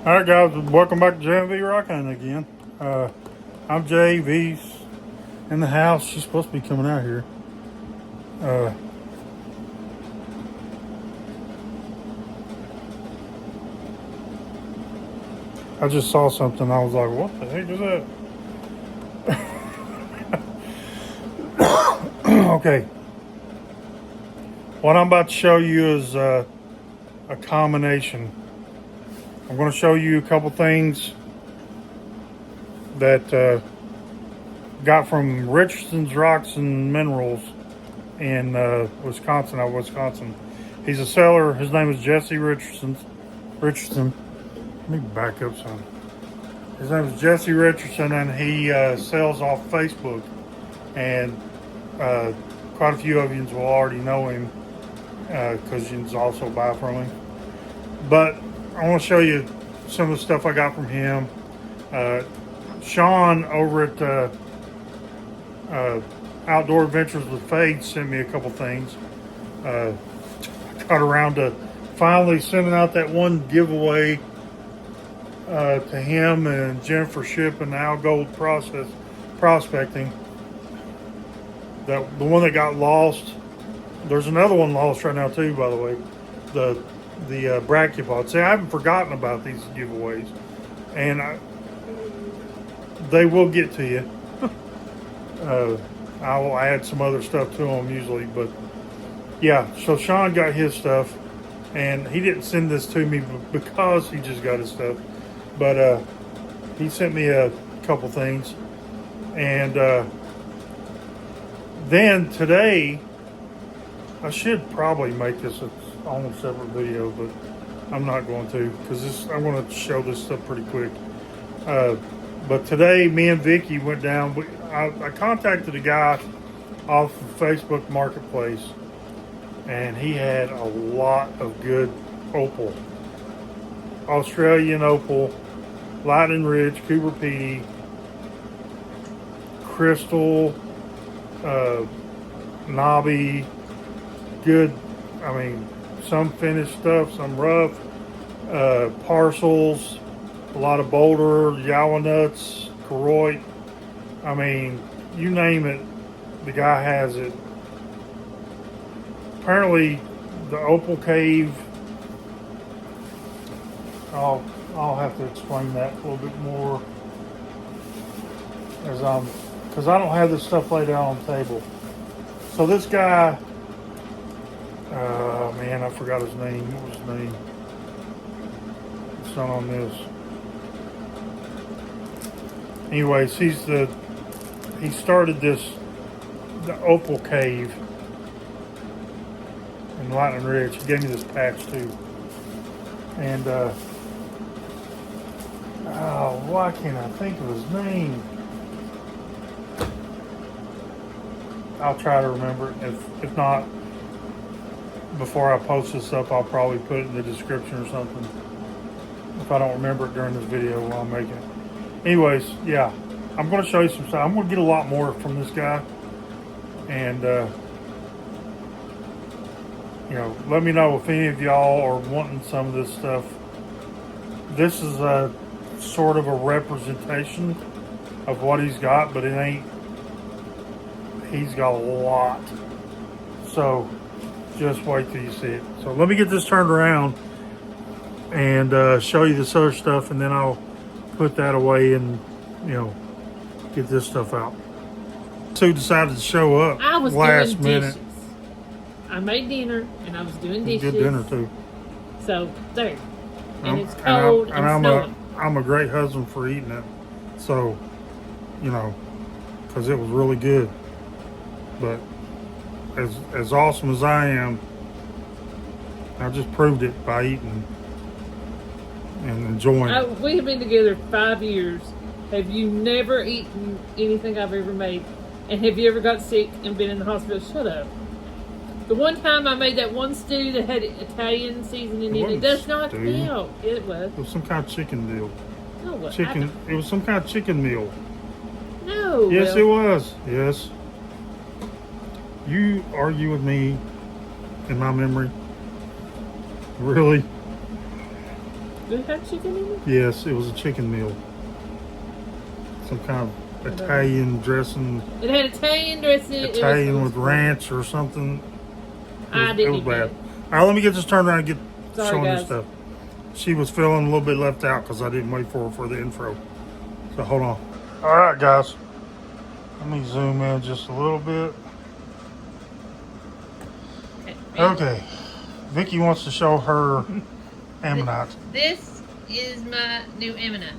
Alright guys, welcome back to JMV Rockin' again. I'm Jay, V's in the house. She's supposed to be coming out here. I just saw something, I was like, what the heck is that? Okay. What I'm about to show you is a combination. I'm going to show you a couple things that got from Richardson's Rocks and Minerals in Wisconsin. He's a seller. His name is Jesse Richardson. Let me back up some. His name is Jesse Richardson, and he sells off Facebook. And quite a few of you will already know him because you also buy from him. But I want to show you some of the stuff I got from him. Shawn over at Outdoor Adventures with Fade sent me a couple things. Got around to finally sending out that one giveaway to him and Jennifer Ship and Al Gold Prospecting. The one that got lost. There's another one lost right now too, by the way. The brachiopods. See, I haven't forgotten about these giveaways, and they will get to you. I will add some other stuff to them usually, but yeah. So Shawn got his stuff, and he didn't send this to me because he just got his stuff, but he sent me a couple things, and then today I should probably make this its own separate video, but I'm not going to because I want to show this stuff pretty quick. But today, me and Vicky went down. I contacted a guy off of Facebook Marketplace, and he had a lot of good opal. Australian opal, Lightning Ridge, Cooper Pedy, crystal, knobby, good. I mean, some finished stuff, some rough, parcels, a lot of boulder, Yawa nuts, Koroit. I mean, you name it, the guy has it. Apparently, the Opal Cave, I'll have to explain that a little bit more because I don't have this stuff laid out on the table. So this guy, man, I forgot his name. What was his name? It's not on this. Anyways, he started the Opal Cave in Lightning Ridge. He gave me this patch too. And why can't I think of his name? I'll try to remember it. If not, before I post this up, I'll probably put it in the description or something. If I don't remember it during this video while I'm making it. Anyways, yeah, I'm going to show you some stuff. I'm going to get a lot more from this guy. And, let me know if any of y'all are wanting some of this stuff. This is a sort of a representation of what he's got, but it ain't. He's got a lot. So just wait till you see it. So let me get this turned around and show you this other stuff, and then I'll put that away and, get this stuff out. Who decided to show up I was last doing minute. dishes. I made dinner and I was doing dishes. Good dinner too. So there. And it's cold and snowing. I'm a great husband for eating it. So, because it was really good. But as awesome as I am, I just proved it by eating and enjoying. We have been together 5 years. Have you never eaten anything I've ever made? And have you ever got sick and been in the hospital? Shut up. The one time I made that one stew that had Italian seasoning in it does not count. It was. It was some kind of chicken deal. No, chicken. It was some kind of chicken meal. No. Yes, it was. Yes. You argue with me in my memory? Really? Did it have chicken in it? Yes, it was a chicken meal. Some kind of Italian dressing. It had Italian dressing. Italian with ranch or something. I It didn't was eat bad. that. All right, let me get this turned around and get Sorry, showing guys. this stuff. She was feeling a little bit left out because I didn't wait for her for the intro. So hold on. All right, guys. Let me zoom in just a little bit. Okay. Vicky wants to show her ammonite. This is my new ammonite.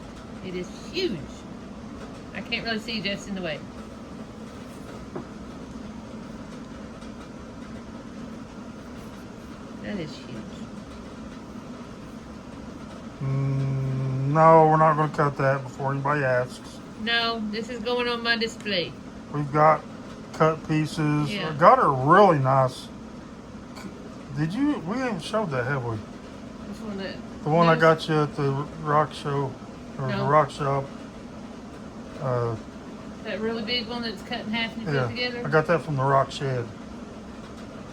It is huge. I can't really see just in the way. That is huge. No, we're not going to cut that before anybody asks. No, this is going on my display. We've got cut pieces. Yeah. I got her really nice. Did you? We haven't showed that, have we? This one that. The one I got you at the rock show, or the No. rock shop. That really big one that's cut in half and put Yeah, together. I got that from the rock shed.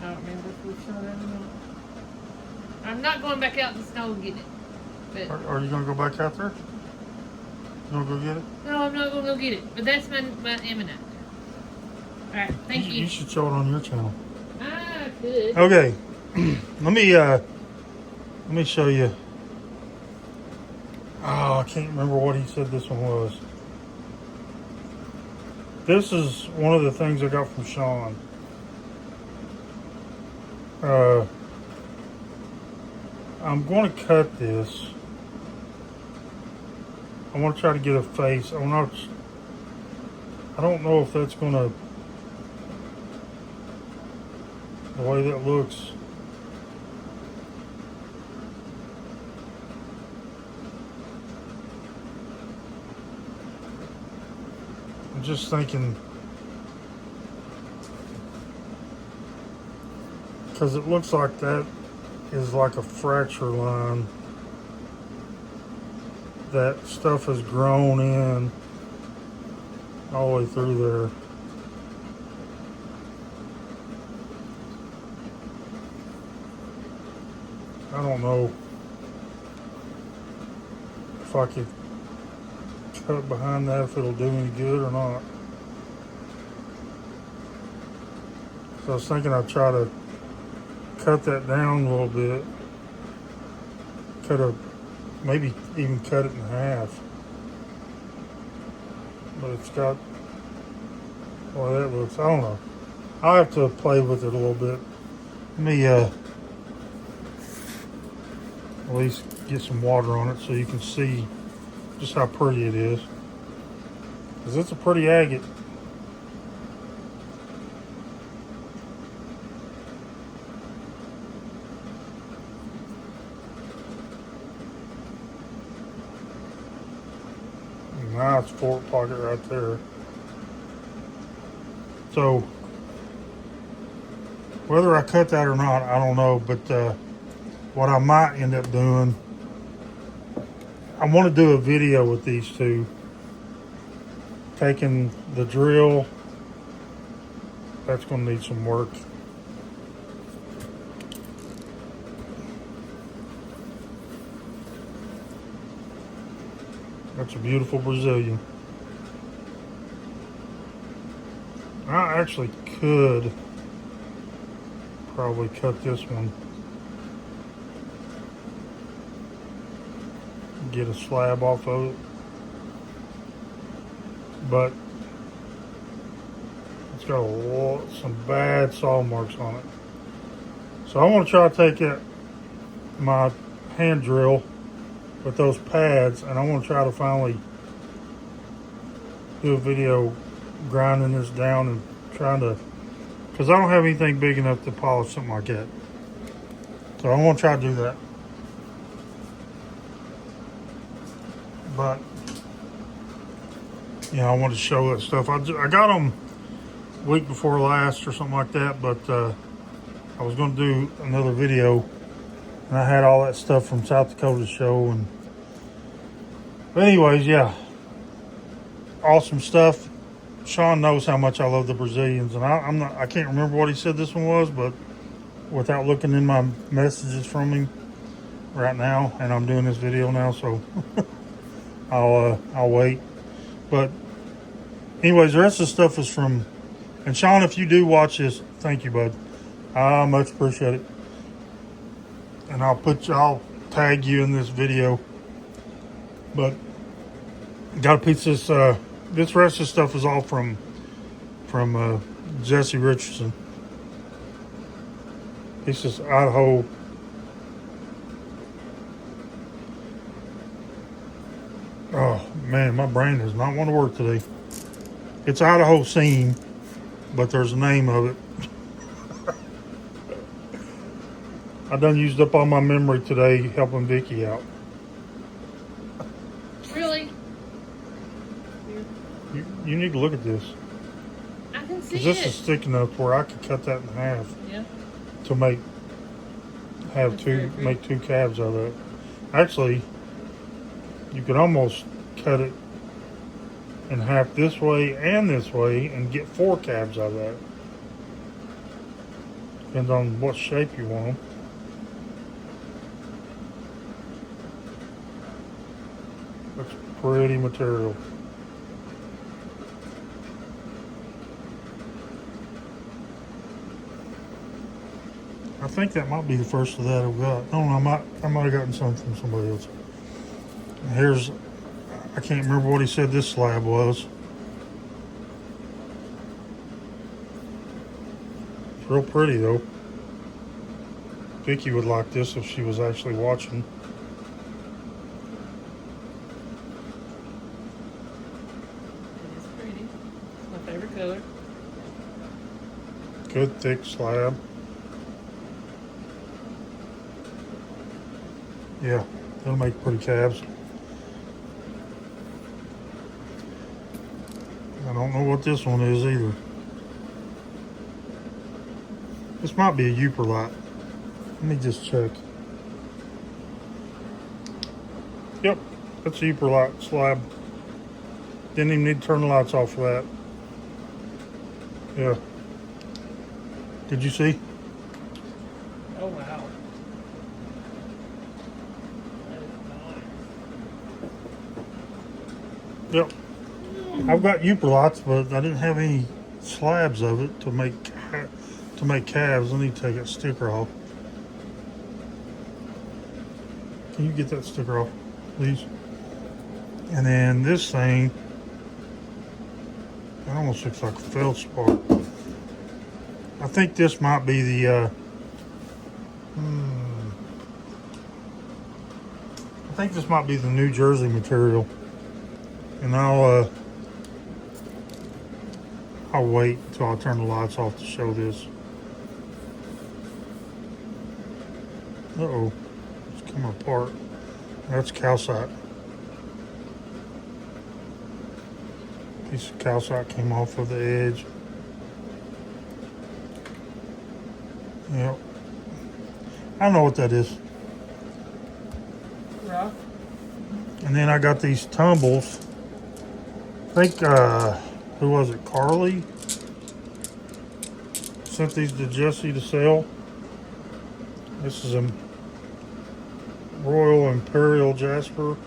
I don't remember if we showed that or not. I'm not going back out in the snow and getting it. But Are you gonna go back out there? You gonna go get it? no, I'm not going to go get it. But that's my ammonite. All right, thank you. You should show it on your channel. I could. Okay, let me show you. Oh, I can't remember what he said this one was. This is one of the things I got from Shawn. I'm going to cut this. I want to try to get a face. I don't know if that's going to, the way that looks. I'm just thinking, because it looks like that is like a fracture line. That stuff has grown in all the way through there. I don't know if I could cut behind that, if it'll do any good or not. So I was thinking I'd try to cut that down a little bit. Maybe even cut it in half. But it's got, well, that looks, I don't know. I'll have to play with it a little bit. Let me at least get some water on it so you can see just how pretty it is. Because it's a pretty agate. Nice fork pocket right there. So, whether I cut that or not, I don't know. But what I might end up doing, I want to do a video with these two. Taking the drill, that's going to need some work. That's a beautiful Brazilian. I actually could probably cut this one. Get a slab off of it. But it's got some bad saw marks on it. So I want to try to take my hand drill with those pads, and I want to try to finally do a video grinding this down and trying to, because I don't have anything big enough to polish something like that. So I want to try to do that. But I want to show that stuff. I got them week before last or something like that, but I was going to do another video, and I had all that stuff from South Dakota show. But anyways, yeah, awesome stuff. Shawn knows how much I love the Brazilians, and I can't remember what he said this one was, but without looking in my messages from him, right now, and I'm doing this video now, so I'll wait. But anyways, the rest of the stuff is from. And Shawn, if you do watch this, thank you, bud. I much appreciate it. And I'll tag you in this video. But got a piece of this. This rest of the stuff is all from Jesse Richardson. This is Idaho. Oh man, my brain does not want to work today. It's Idaho seam, but there's a name of it. I done used up all my memory today helping Vicky out. Really? You need to look at this. I can see Because it. this is thick enough where I could cut that in half Yeah. to make That's very two calves out of it. Actually, you could almost cut it in half this way and get 4 calves out of that. Depends on what shape you want them. That's pretty material. I think that might be the first of that I've got. No, I might have gotten some from somebody else. Here's, I can't remember what he said this slab was. It's real pretty though. Vicky would like this if she was actually watching. It is pretty. It's my favorite color. Good thick slab. Yeah, that'll make pretty calves. I don't know what this one is either. This might be a Uperlite. Let me just check. Yep, that's a Uperlite slab. Didn't even need to turn the lights off for that. Yeah. Did you see? Oh wow. That is nice. Yep. I've got Uperlites, but I didn't have any slabs of it to make calves. I need to take that sticker off. Can you get that sticker off, please? And then this thing, it almost looks like a feldspar. I think this might be the, I think this might be the New Jersey material. And I'll wait until I turn the lights off to show this. Uh-oh, it's coming apart. That's calcite. Piece of calcite came off of the edge. Yep. I don't know what that is. Rough. And then I got these tumbles. I think, who was it? Carly sent these to Jesse to sell. This is a Royal Imperial Jasper.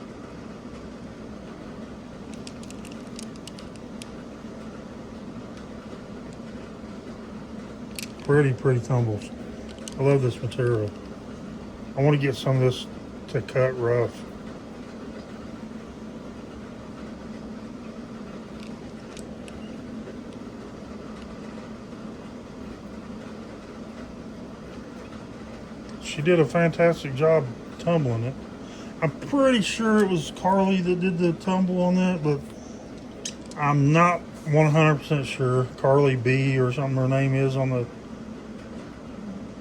Pretty tumbles. I love this material. I want to get some of this to cut rough. She did a fantastic job tumbling it. I'm pretty sure it was Carly that did the tumble on that, but I'm not 100% sure. Carly B or something her name is on the...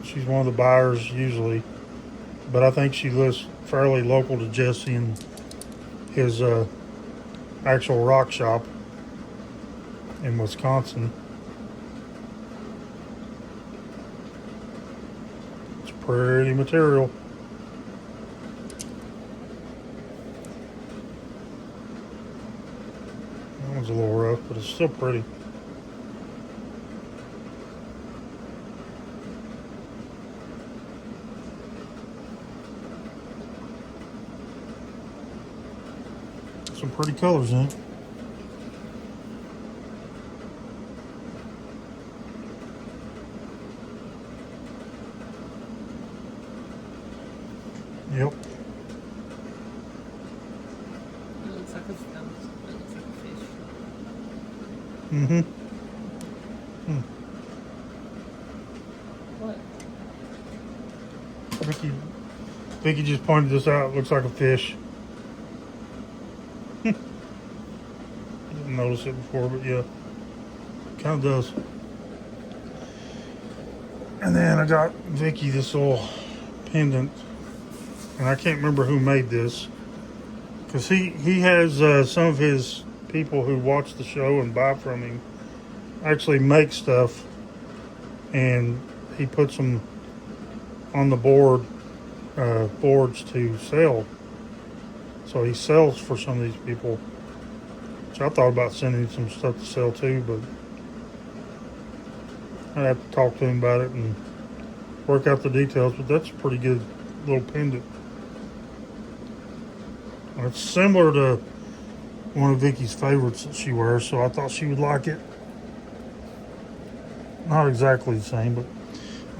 She's one of the buyers usually, but I think she lives fairly local to Jesse and his actual rock shop in Wisconsin. It's pretty material. That one's a little rough, but it's still pretty. some pretty colors in it. Yep. It looks like a fish. Mm-hmm. What? Vicky just pointed this out. It looks like a fish. Didn't notice it before, but yeah, kind of does. And then I got Vicky this little pendant, and I can't remember who made this, because he has some of his people who watch the show and buy from him actually make stuff, and he puts them on the boards to sell. So he sells for some of these people, which I thought about sending some stuff to sell too, but I'd have to talk to him about it and work out the details. But that's a pretty good little pendant. And it's similar to one of Vicky's favorites that she wears, so I thought she would like it. Not exactly the same, but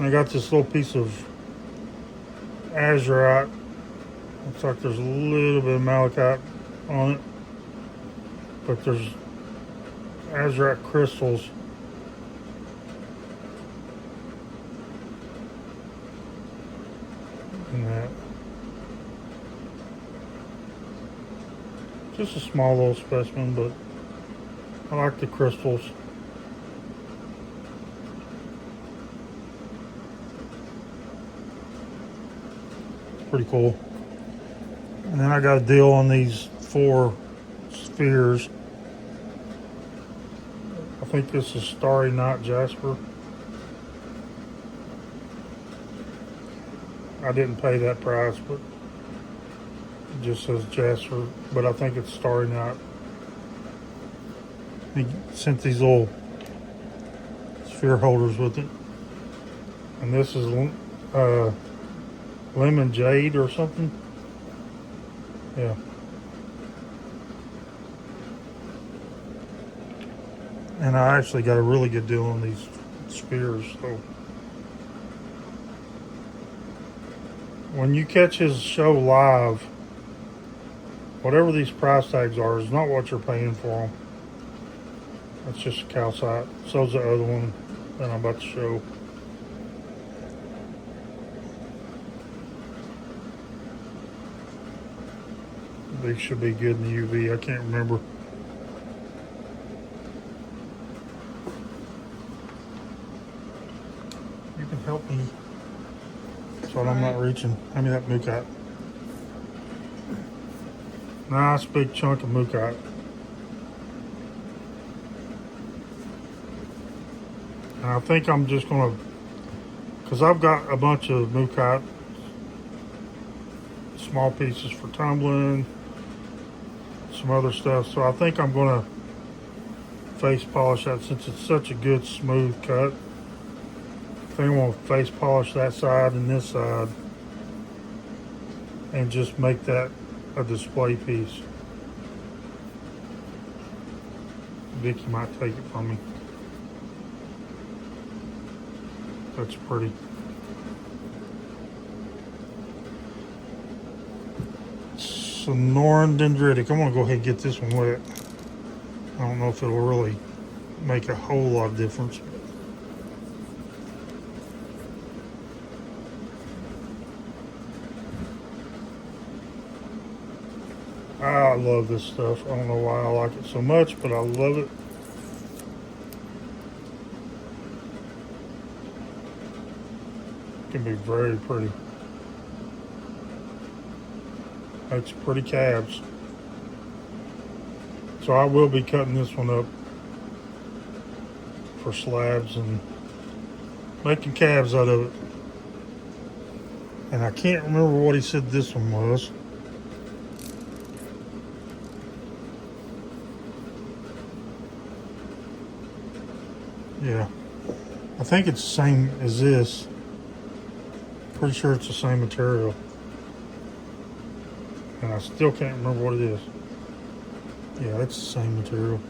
I got this little piece of azurite. Looks like there's a little bit of malachite on it, but there's azurite crystals. In that. Just a small little specimen, but I like the crystals. It's pretty cool. And then I got a deal on these 4 spheres. I think this is Starry Night Jasper. I didn't pay that price, but it just says Jasper, but I think it's Starry Night. He sent these little sphere holders with it. And this is lemon jade or something. Yeah. And I actually got a really good deal on these spheres, so when you catch his show live, whatever these price tags are is not what you're paying for them. That's just calcite. So's the other one that I'm about to show. These should be good in the UV. I can't remember. You can help me so I'm not reaching. Hand me that mookat. Nice big chunk of mookat. And I think I'm just going to, because I've got a bunch of mookat, small pieces for tumbling, some other stuff. So I think I'm going to face polish that since it's such a good smooth cut. I think I'm going to face polish that side and this side and just make that a display piece. Vicky might take it from me. That's pretty. Sonoran dendritic. I'm gonna go ahead and get this one wet. I don't know if it'll really make a whole lot of difference. I love this stuff. I don't know why I like it so much, but I love it. It can be very pretty. Makes pretty calves. So I will be cutting this one up for slabs and making calves out of it. And I can't remember what he said this one was. Yeah, I think it's the same as this. Pretty sure it's the same material. And I still can't remember what it is. Yeah, it's the same material.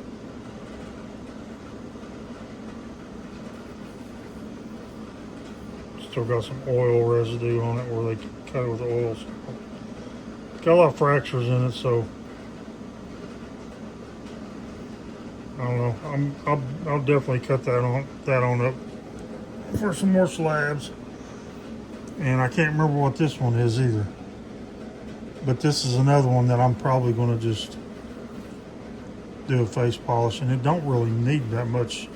Still got some oil residue on it where they cut it with oil. Got a lot of fractures in it, so I don't know. I'll definitely cut that on up for some more slabs. And I can't remember what this one is either. But this is another one that I'm probably going to just do a face polish, and it don't really need that much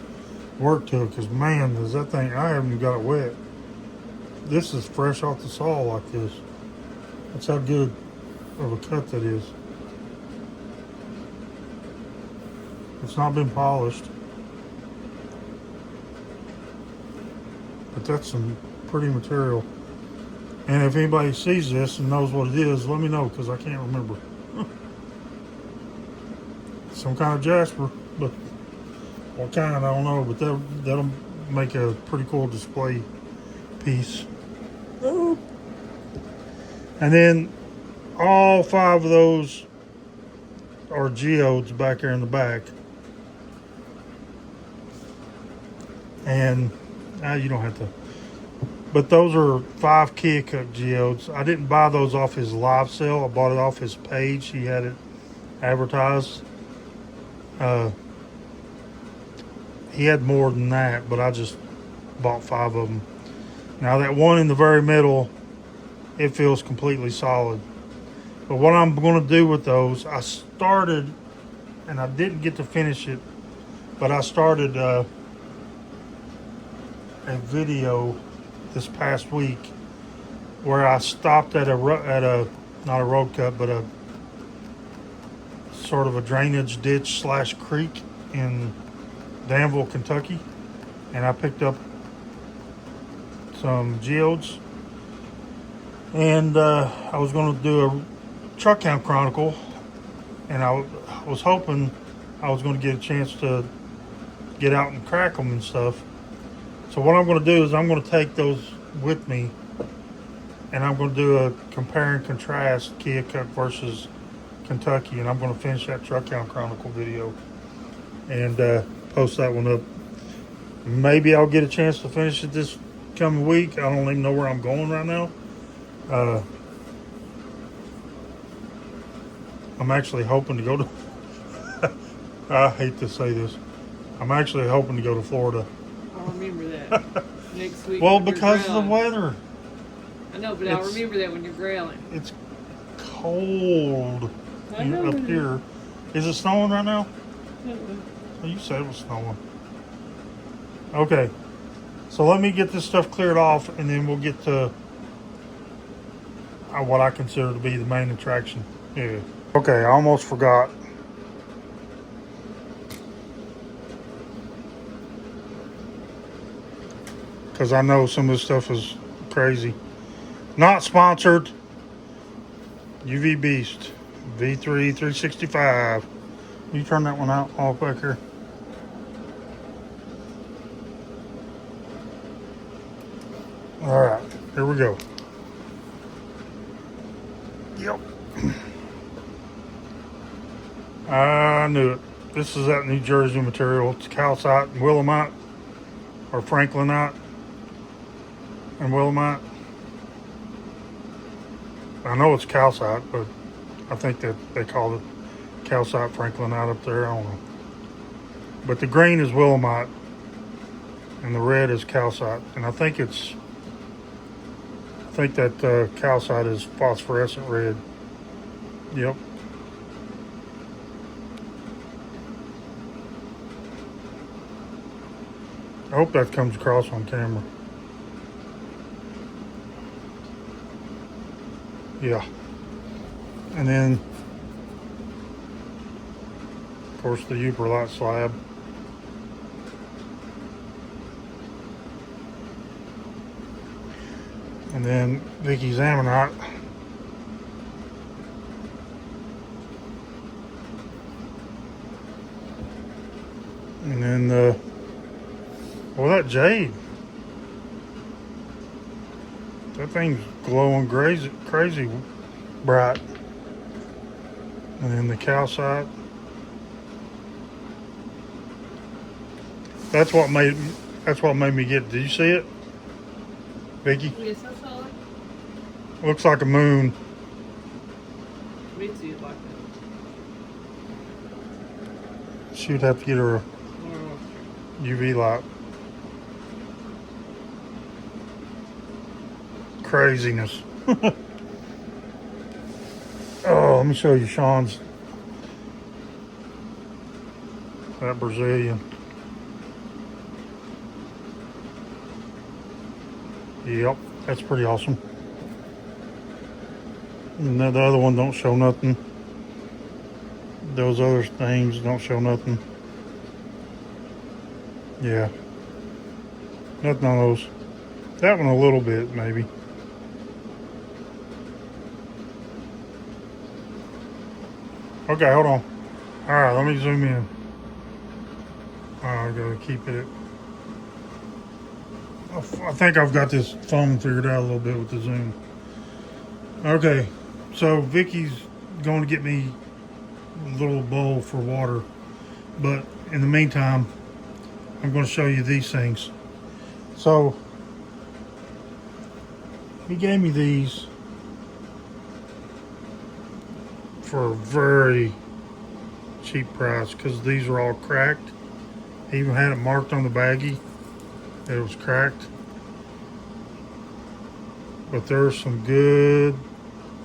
work to it, because man, does that thing, I haven't got it wet. This is fresh off the saw like this. That's how good of a cut that is. It's not been polished, but that's some pretty material. And if anybody sees this and knows what it is, let me know, because I can't remember. Some kind of jasper, but what kind, I don't know, but that'll make a pretty cool display piece. And then all 5 of those are geodes back there in the back. And you don't have to, but those are 5 Kia Cook geodes. I didn't buy those off his live sale. I bought it off his page. He had it advertised. He had more than that, but I just bought 5 of them. Now that one in the very middle, it feels completely solid. But what I'm going to do with those, I started, and I didn't get to finish it, but I started a video this past week where I stopped at a not a road cut, but a sort of a drainage ditch / creek in Danville, Kentucky, and I picked up some geodes, and I was going to do a truck count chronicle, and I was hoping I was going to get a chance to get out and crack them and stuff. So what I'm going to do is I'm going to take those with me, and I'm going to do a compare and contrast Kia Cook versus Kentucky, and I'm going to finish that truck count chronicle video and post that one up. Maybe I'll get a chance to finish it this coming week. I don't even know where I'm going right now. I'm actually hoping to go to I hate to say this. I'm actually hoping to go to Florida. I'll remember that next week. Well, because of the weather. I know, but I'll remember that when you're growling. It's cold I know up here. Is it snowing right now? Uh-uh. Well, you said it was snowing. Okay. So let me get this stuff cleared off, and then we'll get to what I consider to be the main attraction. Yeah. Okay, I almost forgot. Because I know some of this stuff is crazy. Not sponsored. UV Beast V3 365. You turn that one out all back here. All right, here we go. Yep. I knew it. This is that New Jersey material. It's calcite and willemite, or franklinite and willemite. I know it's calcite, but I think that they call it calcite franklinite up there. I don't know. But the green is willemite, and the red is calcite, and I think that calcite is phosphorescent red. Yep. I hope that comes across on camera. Yeah. And then, of course, the Uperlite slab. And then Vicky's Ammonite. And then that jade. That thing's glowing crazy bright. And then the calcite. That's what made me get it. Did you see it, Vicky? Yes, I saw it. Looks like a moon. Me too, like that. She'd have to get her a UV light. Craziness. Oh, let me show you Shawn's. That Brazilian. Yep, that's pretty awesome. And the other one don't show nothing. Those other things don't show nothing. Yeah. Nothing on those. That one a little bit, maybe. Okay, hold on. Alright, let me zoom in. I gotta keep it. I think I've got this phone figured out a little bit with the zoom. Okay, so Vicky's going to get me a little bowl for water. But in the meantime, I'm going to show you these things. So, he gave me these for a very cheap price because these are all cracked. He even had it marked on the baggie that it was cracked. But there's some good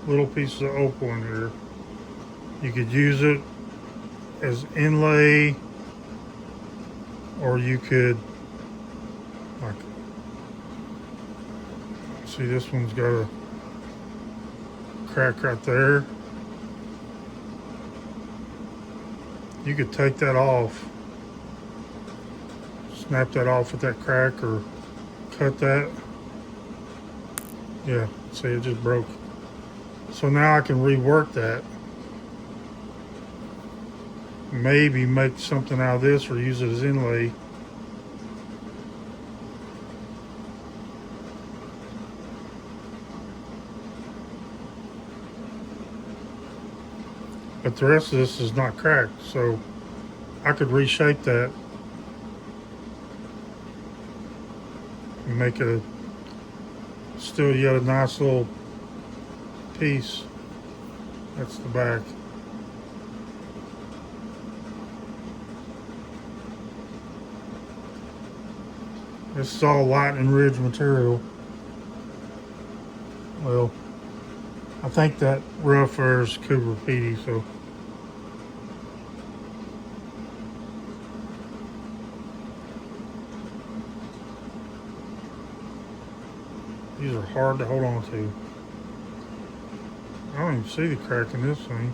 little pieces of opal in here. You could use it as inlay, or you could, like, see, this one's got a crack right there. You could take that off, snap that off with that crack, or cut that. Yeah, see, it just broke. So now I can rework that. Maybe make something out of this or use it as inlay. But the rest of this is not cracked, so I could reshape that and make it still yet a nice little piece. That's the back. This is all Lightning Ridge material. Well, I think that rough there is Cooper Pedy, so. These are hard to hold on to. I don't even see the crack in this thing.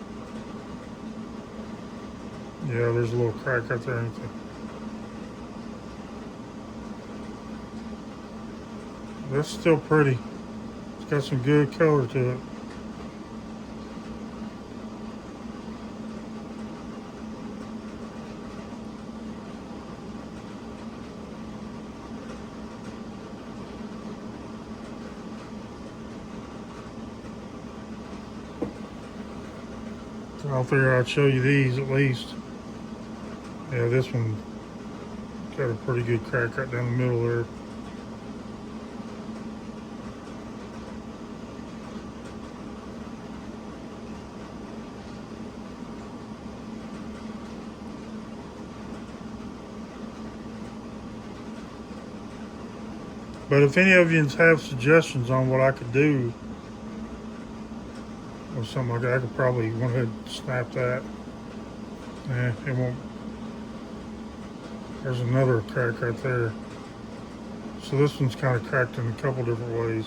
Yeah, there's a little crack right there, ain't there? That's still pretty. It's got some good color to it. So I'll figure I'd show you these at least. Yeah, this one got a pretty good crack right down the middle there. But if any of you have suggestions on what I could do or something like that, I could probably go ahead and snap that. It won't. There's another crack right there. So this one's kind of cracked in a couple different ways.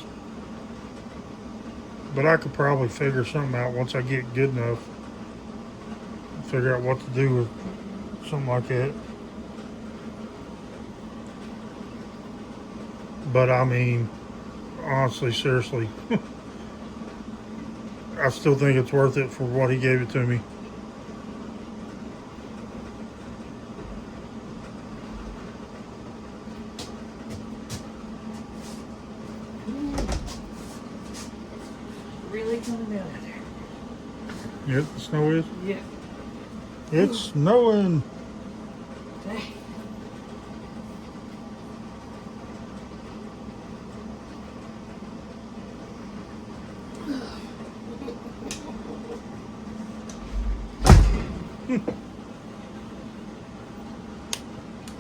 But I could probably figure something out once I get good enough. Figure out what to do with something like that. But I mean, honestly, seriously, I still think it's worth it for what he gave it to me. Really coming down out there. Yep, the snow is? Yeah. It's snowing. Dang.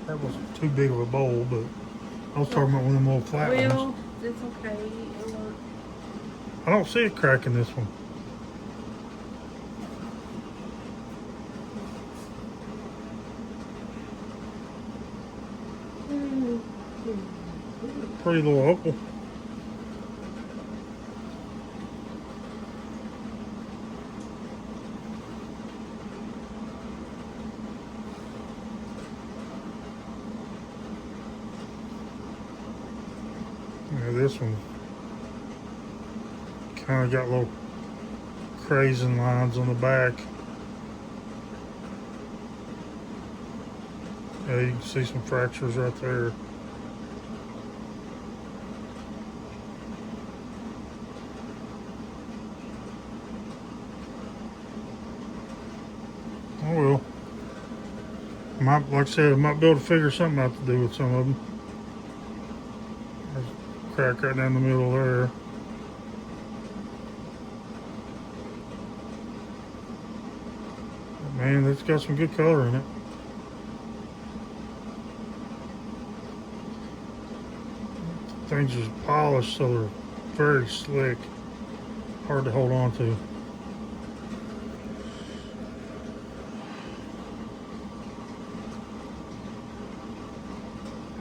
That wasn't too big of a bowl, but I was talking about one of them little flat Well, ones. it's okay. It'll work. I don't see a crack in this one. Pretty little opal. Yeah, this one kind of got little crazing lines on the back. Yeah, you can see some fractures right there. Oh well. Like I said, I might be able to figure something out to do with some of them. There's a crack right down the middle there. But man, it's got some good color in it. Things are polished, so they're very slick. Hard to hold on to.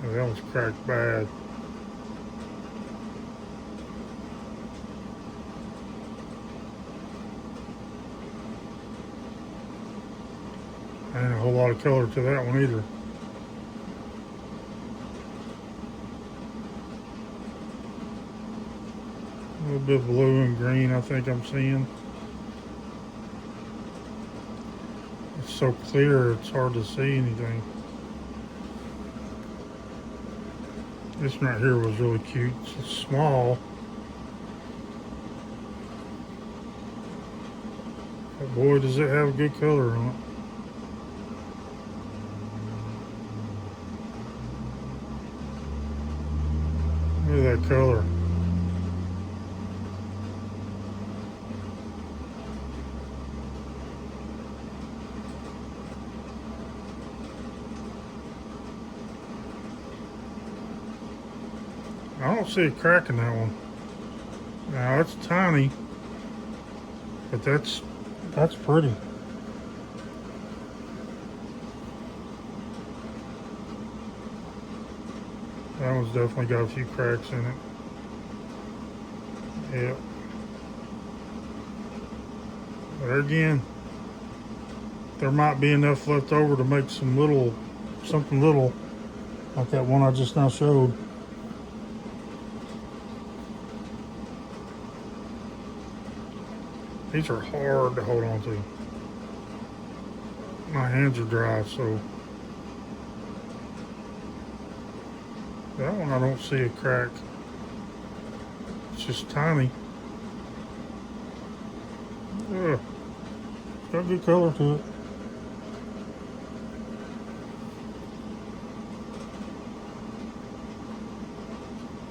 Yeah, that one's cracked bad. Ain't a whole lot of color to that one either. A little bit of blue and green, I think I'm seeing. It's so clear, it's hard to see anything. This one right here was really cute. It's small. But boy, does it have a good color on it. Look at that color. I don't see a crack in that one. Now it's tiny, but that's pretty. That one's definitely got a few cracks in it. Yep. But again, there might be enough left over to make something little, like that one I just now showed. These are hard to hold on to. My hands are dry, so. That one I don't see a crack. It's just tiny. Ugh. It's got good color to it.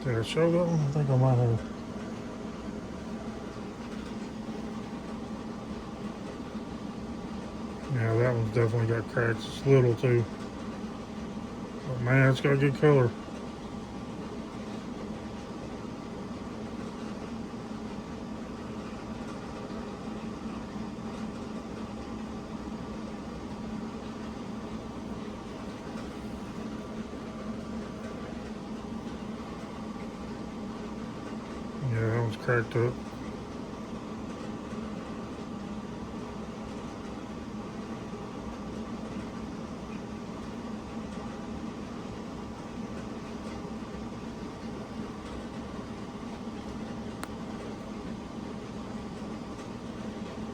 Did I show that one? I think I might have. Yeah, that one's definitely got cracks. It's little too. But man, it's got good color. Yeah, that one's cracked up.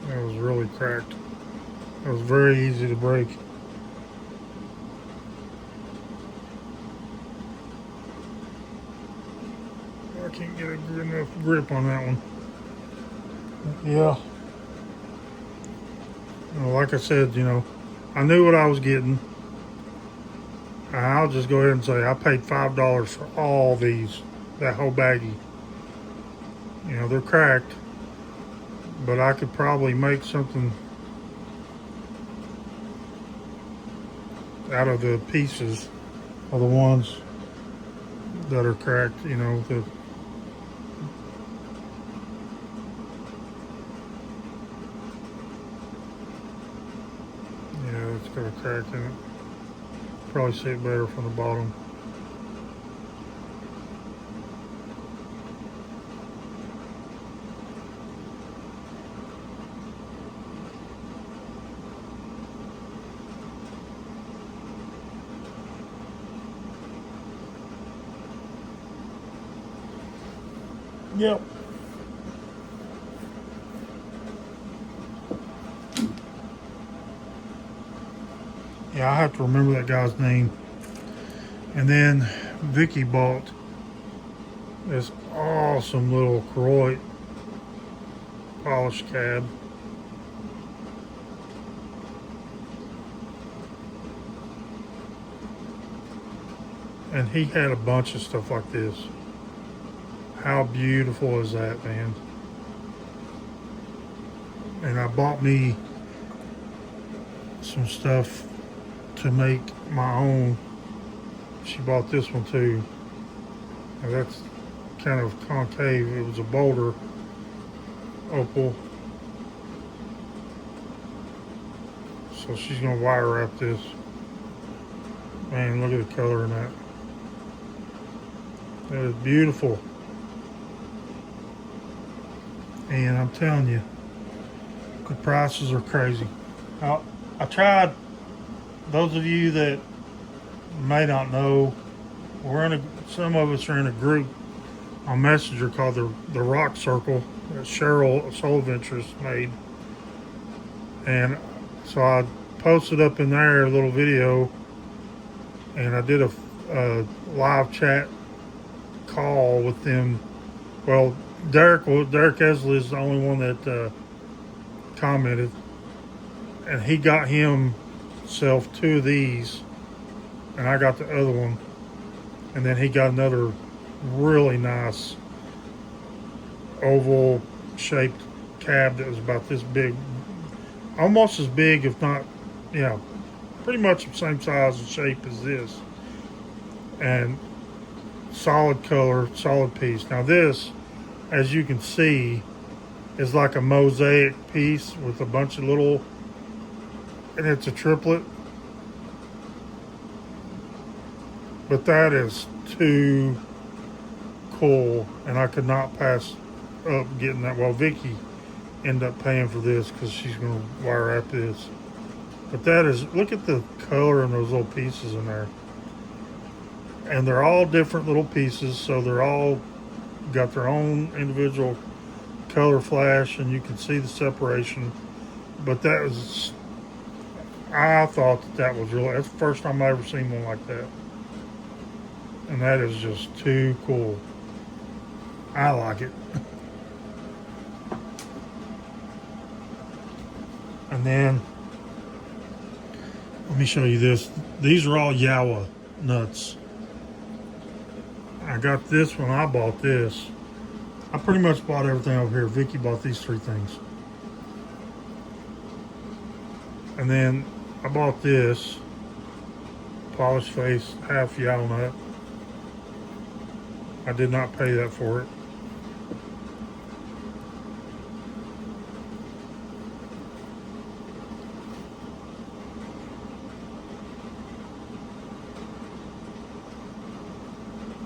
That was really cracked. It was very easy to break. I can't get a good enough grip on that one. Yeah. Well, like I said, I knew what I was getting. I'll just go ahead and say I paid $5 for all these, that whole baggie. They're cracked, but I could probably make something out of the pieces are the ones that are cracked, you know. Yeah, it's got a crack in it. Probably see it better from the bottom. Yep. Yeah, I have to remember that guy's name. And then Vicky bought this awesome little Croy polish cab. And he had a bunch of stuff like this. How beautiful is that, man? And I bought me some stuff to make my own. She bought this one too. And that's kind of concave. It was a boulder opal. So she's gonna wire wrap this. Man, look at the color in that. That is beautiful. And I'm telling you, the prices are crazy. Now, I tried, those of you that may not know, some of us are in a group on Messenger called the Rock Circle that Cheryl Soul Ventures made. And so I posted up in there a little video, and I did a live chat call with them. Well, Derek Esley is the only one that commented, and he got himself 2 of these, and I got the other one, and then he got another really nice oval shaped cab that was about this big, almost as big, if not, yeah, pretty much the same size and shape as this, and solid color, solid piece. Now this, as you can see, is like a mosaic piece with a bunch of little, and it's a triplet. But that is too cool, and I could not pass up getting that. Well, Vicky ended up paying for this because she's going to wire wrap this. But that is, look at the color in those little pieces in there. And they're all different little pieces, so they're all got their own individual color flash, and you can see the separation. But that was, I thought that was really, that's the first time I ever seen one like that. And that is just too cool. I like it. And then, let me show you this. These are all Yawa nuts. I got this when I bought this. I pretty much bought everything over here. Vicky bought these 3 things. And then I bought this polished face half Yawa nut. I did not pay that for it.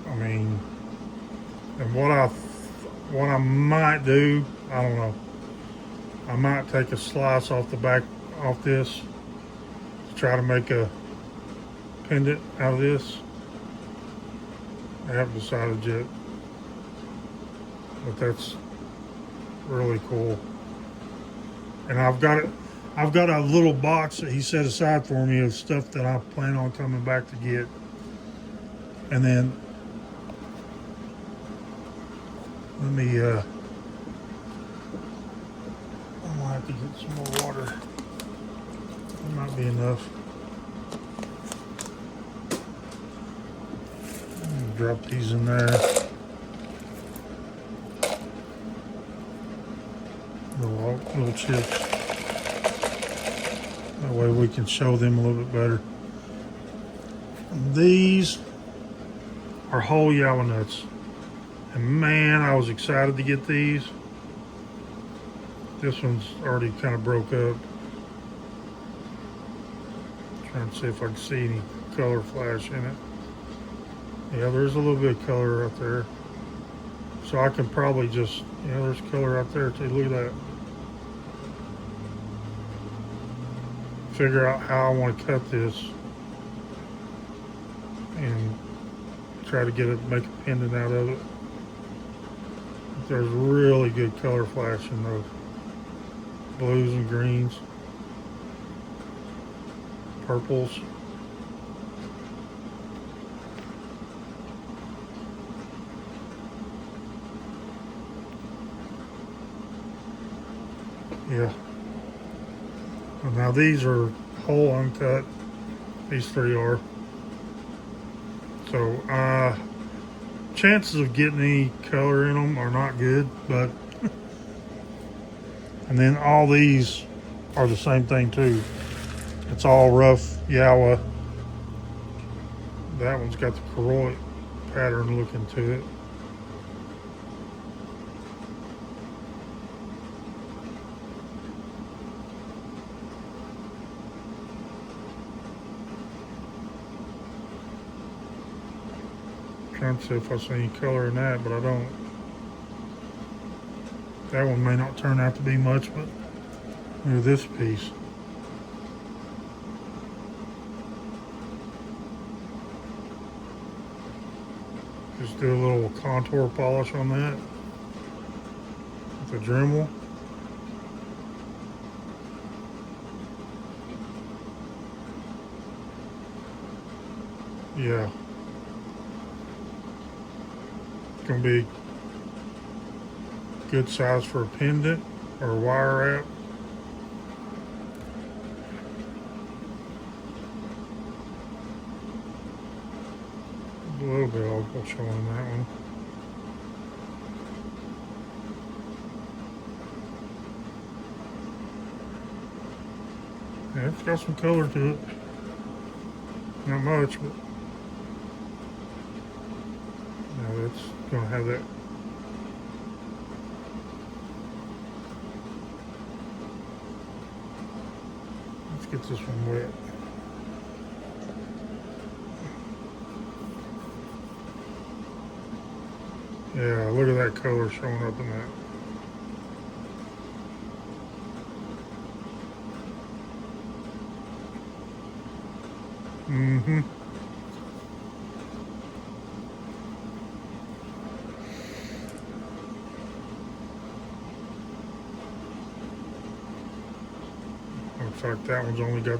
I mean, and what I might do, I don't know. I might take a slice off the back off this to try to make a pendant out of this. I haven't decided yet, but that's really cool. And I've got a little box that he set aside for me of stuff that I plan on coming back to get. And then let me I might have to get some more water. That might be enough. Drop these in there. Little chips. That way we can show them a little bit better. These are whole yawa nuts. And man, I was excited to get these. This one's already kind of broke up. Trying to see if I can see any color flash in it. Yeah, there's a little bit of color out there. So I can probably just, yeah, there's color out there too. Look at that. Figure out how I want to cut this and try to get it, make a pendant out of it. There's really good color flash in those blues and greens, purples. Yeah. And now these are whole uncut. These three are. So chances of getting any color in them are not good, but and then all these are the same thing too. It's all rough yawa. That one's got the Koroit pattern looking to it. Trying to see if I see any color in that, but I don't. That one may not turn out to be much, but look at this piece. Just do a little contour polish on that with a Dremel. Yeah. It's gonna be good size for a pendant or a wire wrap. A little bit of showing that one. Yeah, it's got some color to it. Not much, but no, it's gonna have that. Let's get this one wet. Yeah, look at that color showing up in that. Mm-hmm. Looks like that one's only got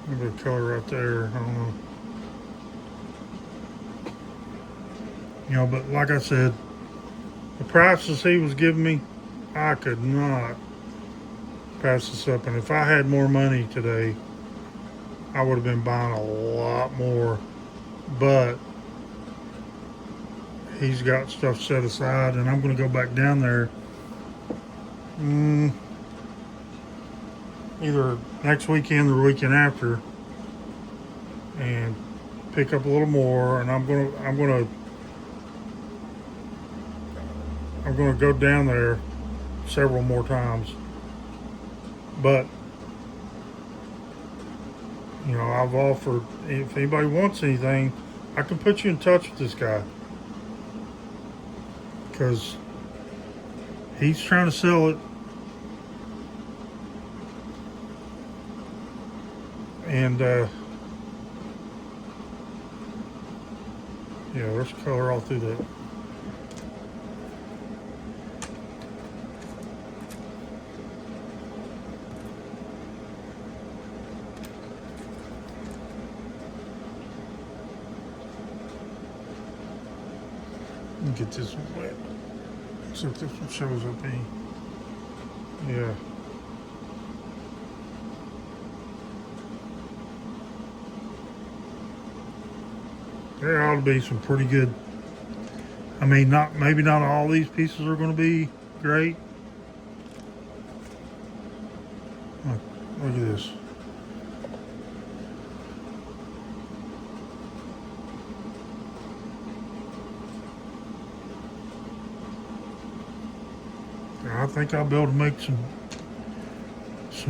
a bit of color right there. I don't know. You know, but like I said, the prices he was giving me, I could not pass this up. And if I had more money today, I would have been buying a lot more. But he's got stuff set aside, and I'm going to go back down there either next weekend or the weekend after and pick up a little more. And I'm going to go down there several more times. But you know, I've offered, if anybody wants anything, I can put you in touch with this guy, because he's trying to sell it, and yeah, there's color all through that. Get this one wet. See if this one shows up any. Yeah. There ought to be some pretty good. I mean, maybe not all these pieces are going to be great. Look at this. I think I'll be able to make some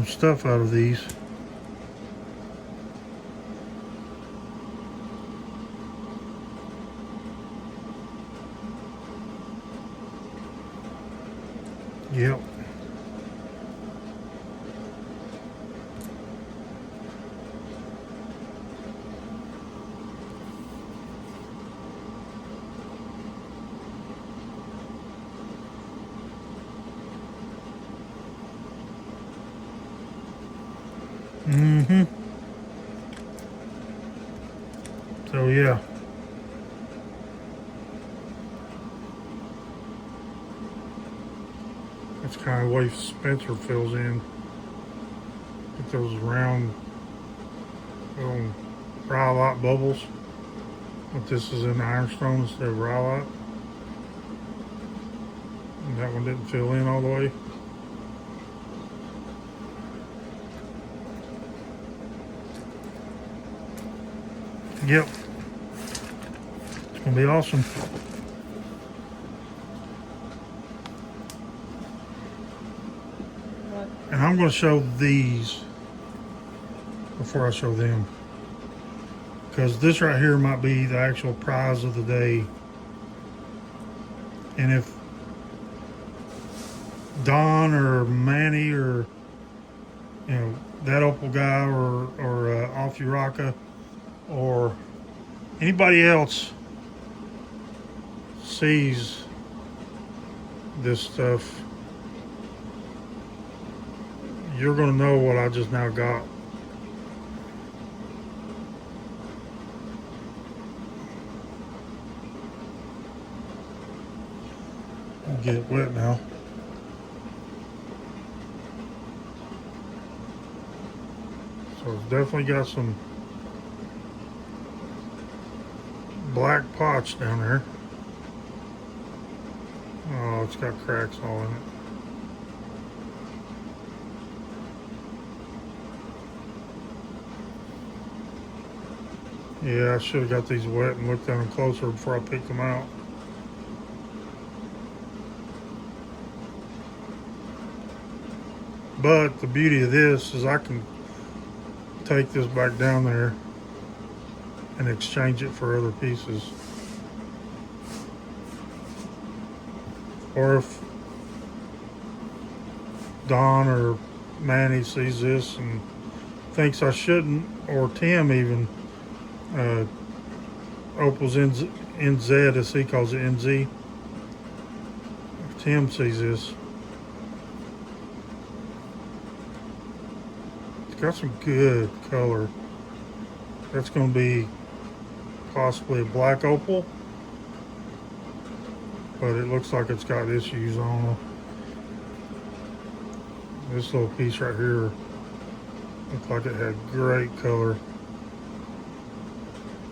stuff out of these. Yep. Mm-hmm. So yeah. That's kind of the way Spencer fills in. Get those round little rhyolite bubbles. But this is in ironstone instead of rhyolite. And that one didn't fill in all the way. Yep. It's gonna be awesome. What? And I'm gonna show these before I show them. Because this right here might be the actual prize of the day. And if Don or Manny or that Opal guy or Off Uraka or anybody else sees this stuff, you're gonna know what I just now got. I'll get it wet now. So it's definitely got some black pots down there. Oh, it's got cracks all in it. Yeah, I should have got these wet and looked at them closer before I picked them out. But the beauty of this is I can take this back down there and exchange it for other pieces. Or if Don or Manny sees this and thinks I shouldn't, or Tim even, Opal's NZ, as he calls it, NZ. If Tim sees this, it's got some good color. That's going to be possibly a black opal, but it looks like it's got issues on it. This little piece right here looked like it had great color.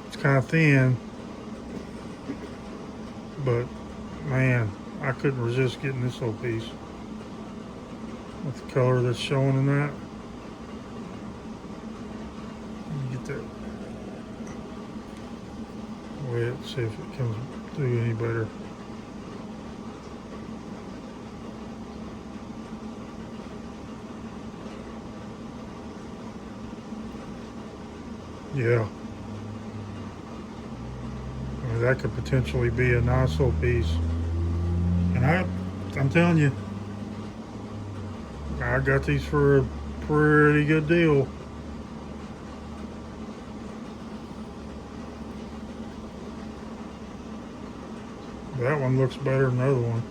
It's kind of thin, but man, I couldn't resist getting this little piece with the color that's showing in that. Let me get that wet, see if it comes through any better. Yeah. I mean, that could potentially be a nice little piece. And I'm telling you, I got these for a pretty good deal. That one looks better than the other one.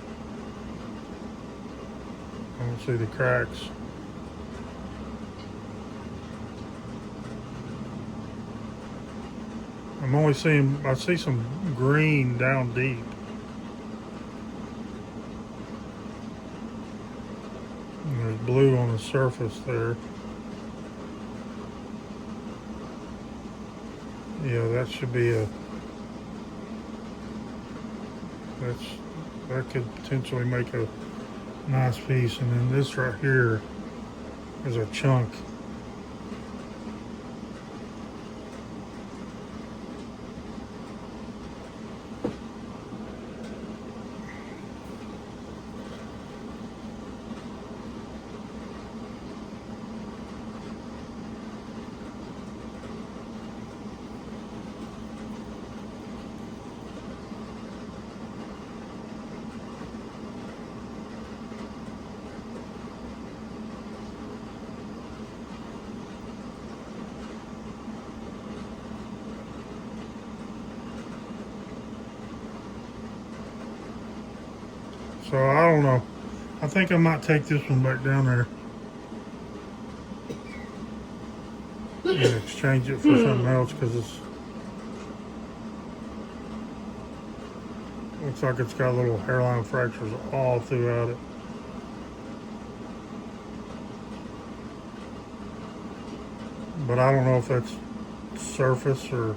I don't see the cracks. I'm only seeing, I see some green down deep. And there's blue on the surface there. Yeah, that should be that could potentially make a nice piece. And then this right here is a chunk. So I don't know. I think I might take this one back down there and exchange it for something else because it's looks like it's got little hairline fractures all throughout it. But I don't know if that's surface or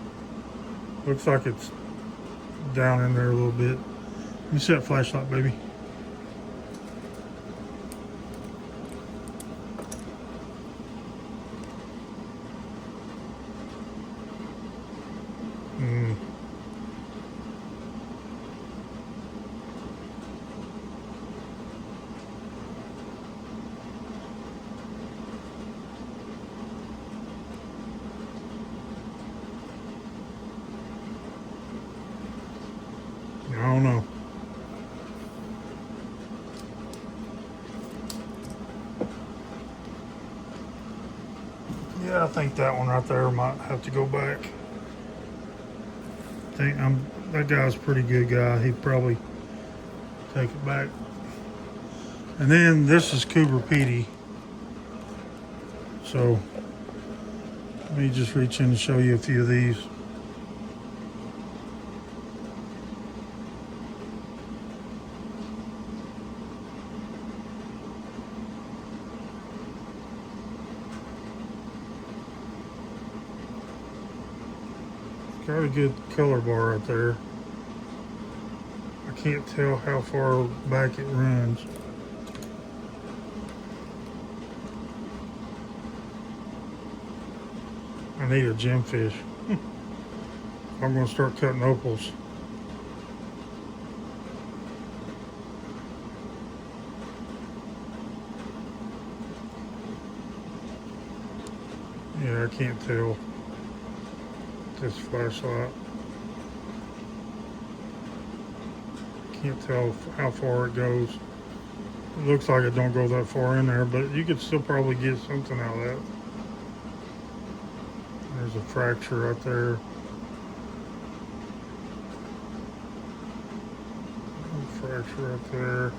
looks like it's down in there a little bit. Let me see that flashlight, baby. I don't know. Yeah, I think that one right there might have to go back. That guy's a pretty good guy. He'd probably take it back. And then this is Cooper Petey. So let me just reach in and show you a few of these. Got a good color bar right there. I can't tell how far back it runs. I need a gemfish. I'm going to start cutting opals. Yeah, I can't tell. This flashlight. Can't tell how far it goes. It looks like it don't go that far in there, but you could still probably get something out of that. There's a fracture right there. A fracture right there.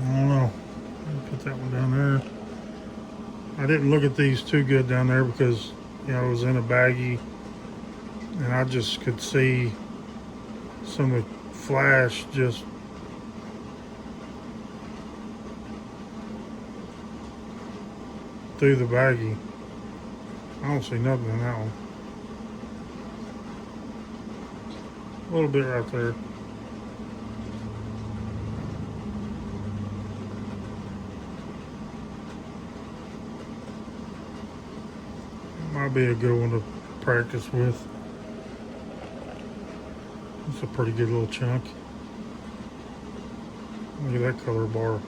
I don't know. Put that one down there. I didn't look at these too good down there because, you know, it was in a baggie and I just could see some of the flash just through the baggie. I don't see nothing in that one. A little bit right there. Might be a good one to practice with. It's a pretty good little chunk. Look at that color bar.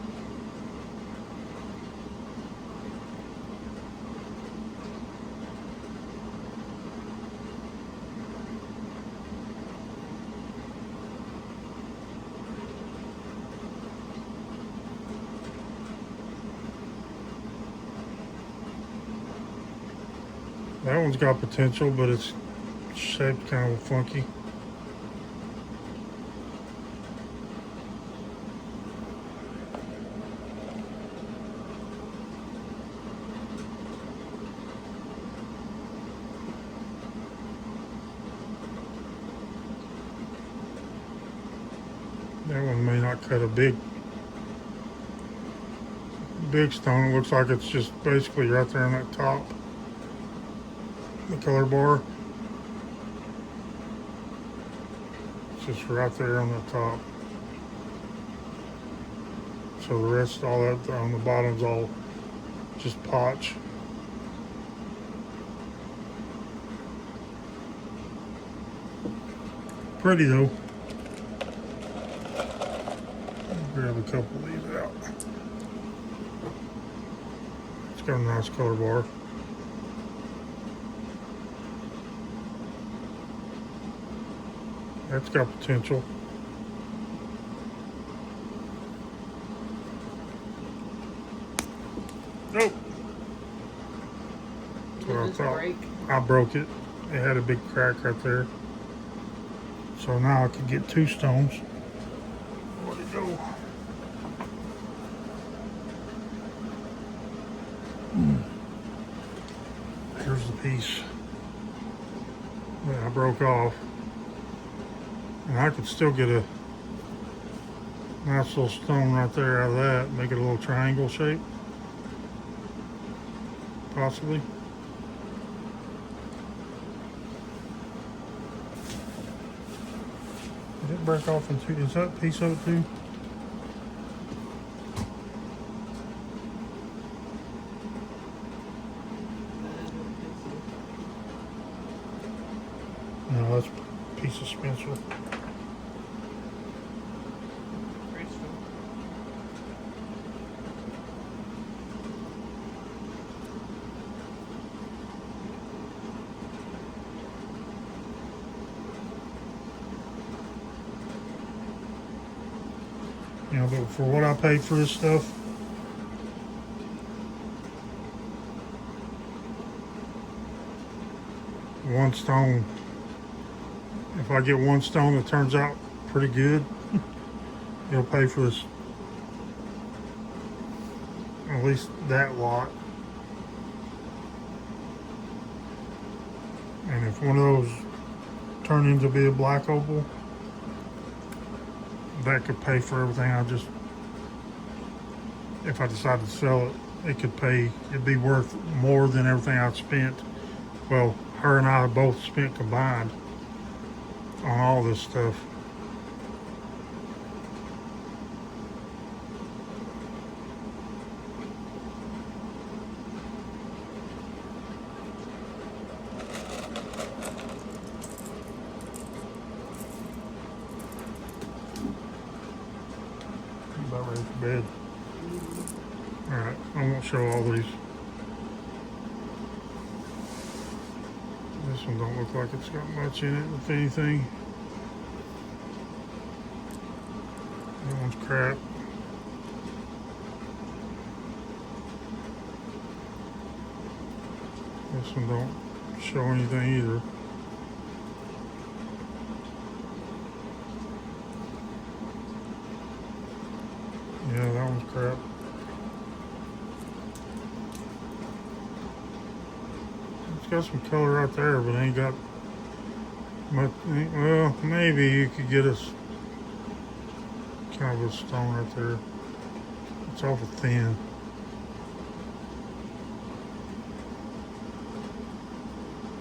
That one's got potential, but it's shaped kind of funky. That one may not cut a big stone. It looks like it's just basically right there on that top. The color bar. It's just right there on the top. So the rest, all that on the bottom's all just potch. Pretty though. Grab a couple of these out. It's got a nice color bar. That's got potential. Nope. That's what I thought. I broke it. It had a big crack right there. So now I could get 2 stones. Where'd it go? Here's the piece that I broke off. And I could still get a nice little stone right there out of that. Make it a little triangle shape. Possibly. Did it break off in 2? Is that a piece of it too? No, that's a piece of Spencer. You know, but for what I paid for this stuff, one stone, if I get one stone that turns out pretty good, it'll pay for this, at least that lot. And if one of those turn into be a black opal, that could pay for everything. If I decide to sell it, it could pay, it'd be worth more than everything I've spent. Well, her and I both spent combined on all this stuff. About ready for bed. Alright, I won't show all these. This one don't look like it's got much in it, if anything. That one's crap. This one don't show anything either. Yeah, that one's crap. It's got some color right there, but ain't got much. Well, maybe you could get us kind of a stone right there. It's awful thin.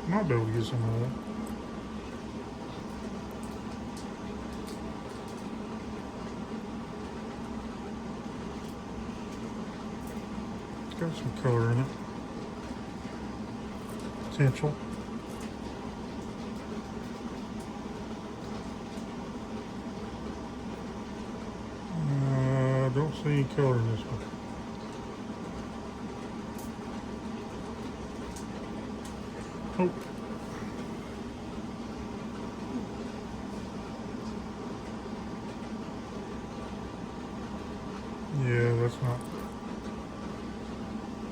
Might be able to get some of that. It's got some color in it. Potential. Don't see any color in this one. Oh. Yeah,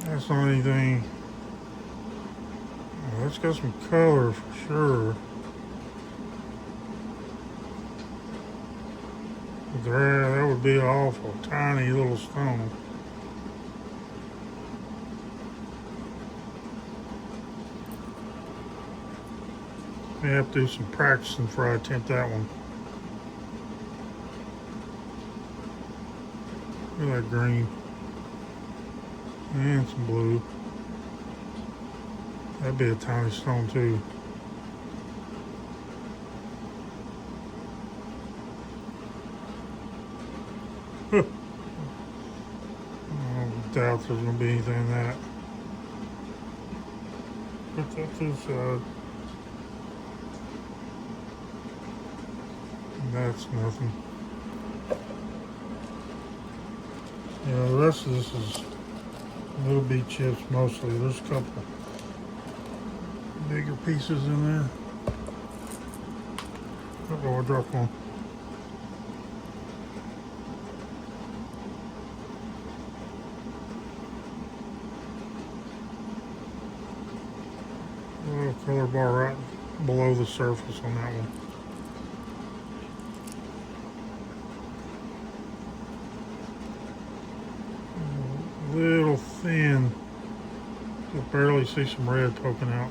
that's not anything. Well, it's got some color for sure. But that would be an awful tiny little stone. May have to do some practicing before I attempt that one. Look at that green. And some blue. That'd be a tiny stone too. I doubt there's going to be anything in that. Put that to the side. That's nothing. Yeah, the rest of this is little bead chips mostly. There's a couple bigger pieces in there. Uh-oh, I dropped one. A little color bar right below the surface on that one. little thin. You can barely see some red poking out.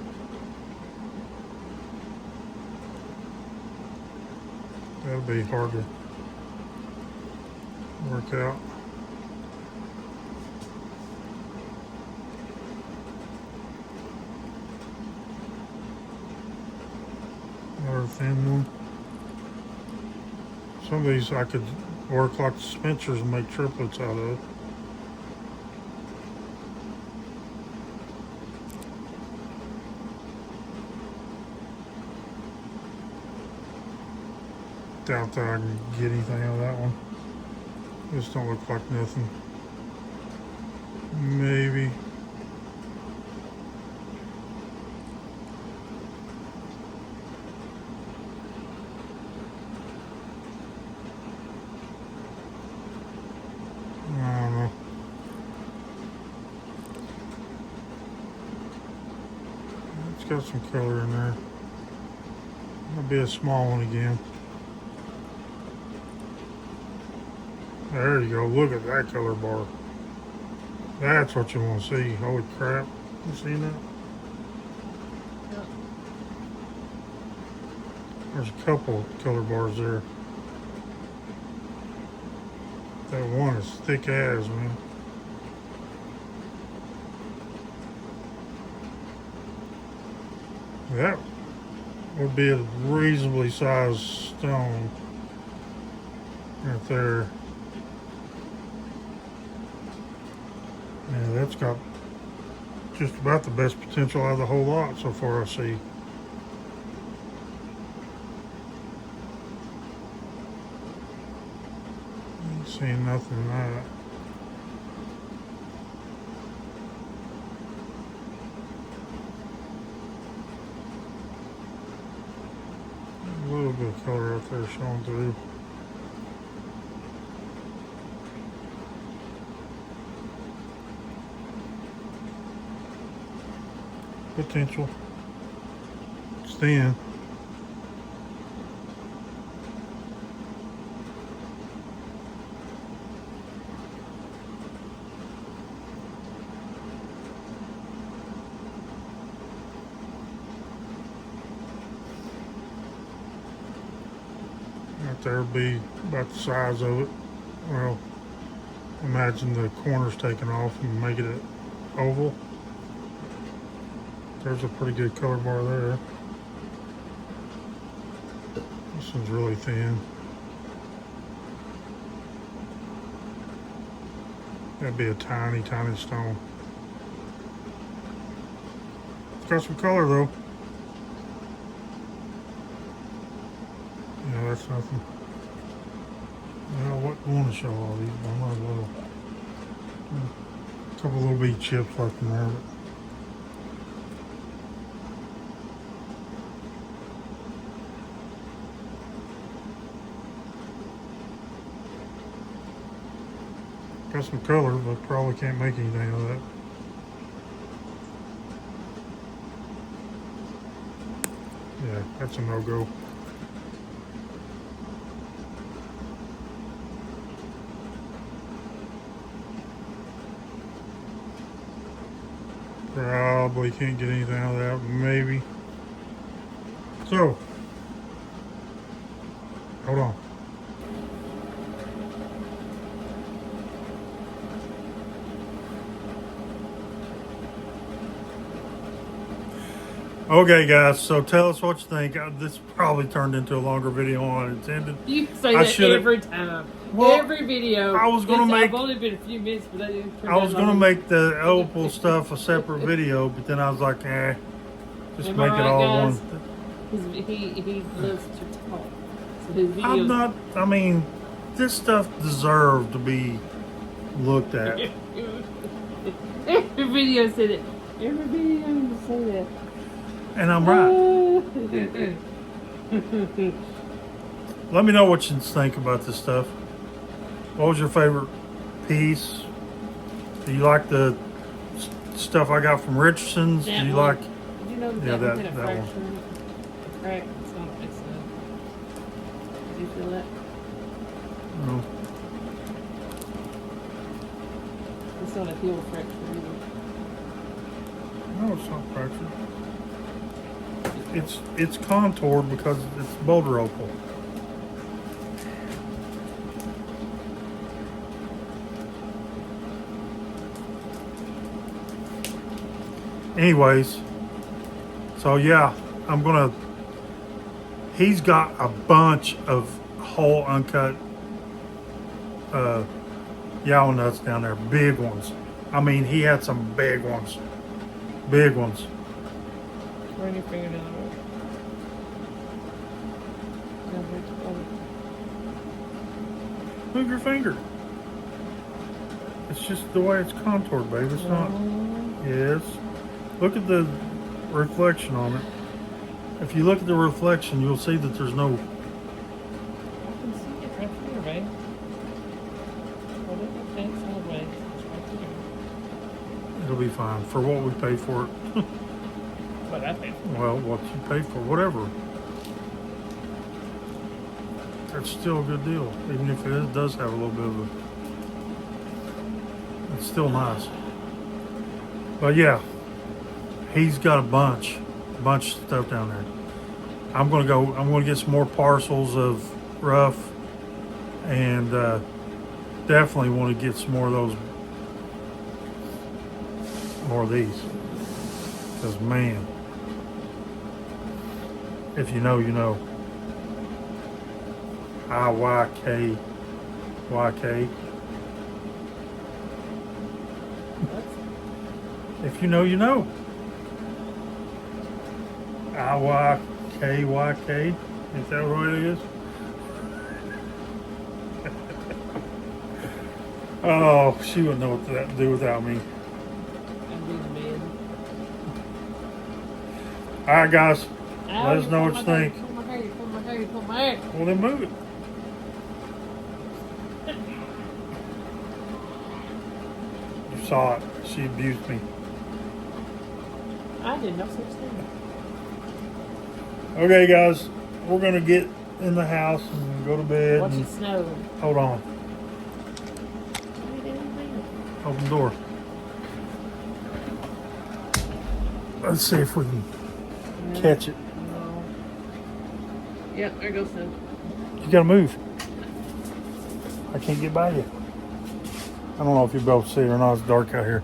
That'll be hard to work out. Another thin one. Some of these I could work like the Spencers and make triplets out of. Doubt that I can get anything out of that one. This don't look like nothing. Maybe. I don't know. It's got some color in there. That'll be a small one again. There you go. Look at that color bar. That's what you want to see. Holy crap. You seen that? Yep. There's a couple color bars there. That one is thick as, man. That would be a reasonably sized stone right there. Yeah, that's got just about the best potential out of the whole lot so far I see. Ain't seeing nothing in that. A little bit of color out there showing through. Potential. It's thin. Right there would be about the size of it. Well, imagine the corners taken off and make it an oval. There's a pretty good color bar there. This one's really thin. That'd be a tiny, tiny stone. It's got some color though. Yeah, that's nothing. I wouldn't want to show all these, but I might as well. A couple little bitty chips left in there. Got some color, but probably can't make anything of that. Yeah, that's a no-go. Probably can't get anything out of that, maybe. So, hold on. Okay, guys, so tell us what you think. This probably turned into a longer video than I intended. You say I that should've- every time. Well, every video. I was gonna make- I've only been a few minutes, but that didn't turn I was out going to long. make the opal stuff a separate video, but then I was like, just Am I make it right, all guys? one. He loves to talk. So his videos. I'm not, I mean, this stuff deserved to be looked at. Every video said it. Every video said that. And I'm right. Let me know what you think about this stuff. What was your favorite piece? Do you like the stuff I got from Richardson's? Do That you one. like? Did you know Yeah, that one had a that fracture one. in it? A crack. It's not. It's Did you feel that? No. It's not a heel fracture either. No, it's not fractured. It's contoured because it's boulder opal. Anyways, so yeah, he's got a bunch of whole uncut yaourt nuts down there, big ones. I mean, he had some big ones. Big ones. Run your finger down Move your finger. It's just the way it's contoured, babe. It's not. Yes. Look at the reflection on it. If you look at the reflection, you'll see that there's no. I can see it right here, babe. Hold it up and sideways. It's right there. It'll be fine for what we pay for it. What I paid for. Well, what you pay for, whatever. That's still a good deal, even if it does have a little bit of a. It's still nice. But yeah, he's got a bunch of stuff down there. I'm gonna get some more parcels of rough, and definitely want to get some more of these. Because man, if you know, you know. IYKYK. If you know, you know. IYKYK. Is that what it is? Oh, she wouldn't know what to do without me. I'm being mad. All right, guys. Ow, Let us know what you think. Pull my hair, pull my hair, pull my hair. Well, then move it. You saw it. She abused me. I did no such thing. Okay, guys. We're going to get in the house and go to bed. Watch and- it snow. Hold on. Open the door. Let's see if we can catch it. No. Yep, there goes snow. You gotta move. I can't get by you. I don't know if you'll be able to see it or not. It's dark out here.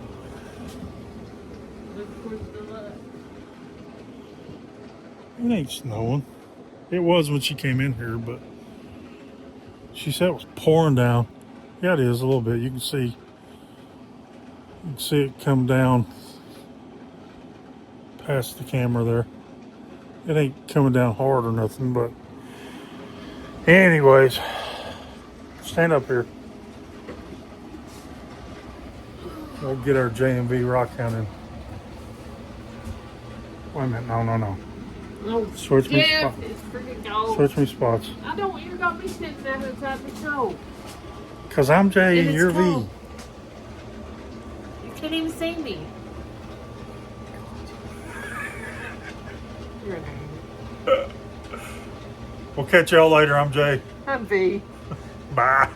Look towards the left. It ain't snowing. It was when she came in here, but she said it was pouring down. Yeah, it is a little bit. You can see it come down past the camera there. It ain't coming down hard or nothing, but anyways, stand up here. We'll get our J&V rock down in. Wait a minute, no. No, Switch me Jeff, spots. it's freaking cold. Switch me spots. I don't. You're gonna be sitting there outside the snow. Cause I'm J and it's you're cold. V. You can't even see me. You're an idiot. We'll catch y'all later. I'm Jay. I'm V. Bye.